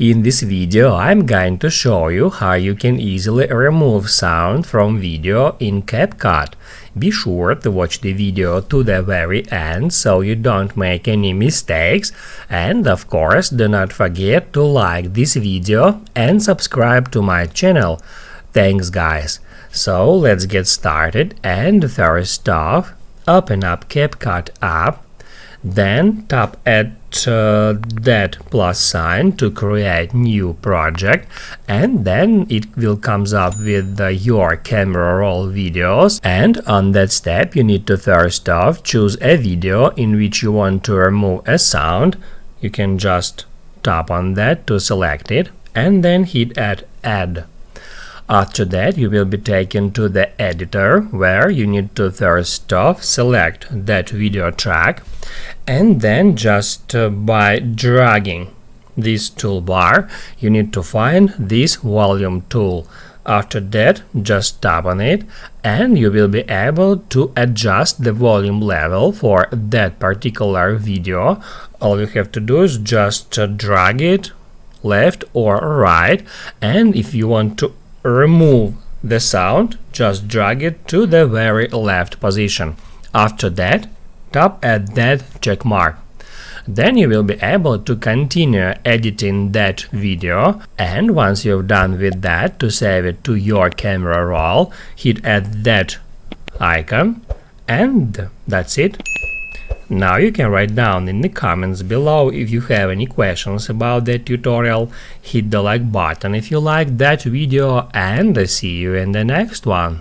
In this video, I'm going to show you how you can easily remove sound from video in Capcut. Be sure to watch the video to the very end so you don't make any mistakes, and of course do not forget to like this video and subscribe to my channel. Thanks guys! So let's get started, and first off, open up Capcut app, then tap at that plus sign to create new project, and then it will comes up with your camera roll videos, and on that step you need to first off choose a video in which you want to remove a sound. You can just tap on that to select it and then hit add. After that, you will be taken to the editor, where you need to first off select that video track, and then just by dragging this toolbar, you need to find this volume tool. After that, just tap on it, and you will be able to adjust the volume level for that particular video. All you have to do is just drag it left or right, and if you want to remove the sound, just drag it to the very left position. After that, tap at that check mark. Then you will be able to continue editing that video, and once you've done with that, to save it to your camera roll, hit at that icon, and that's it. Now you can write down in the comments below if you have any questions about that tutorial. Hit the like button if you liked that video, and see you in the next one.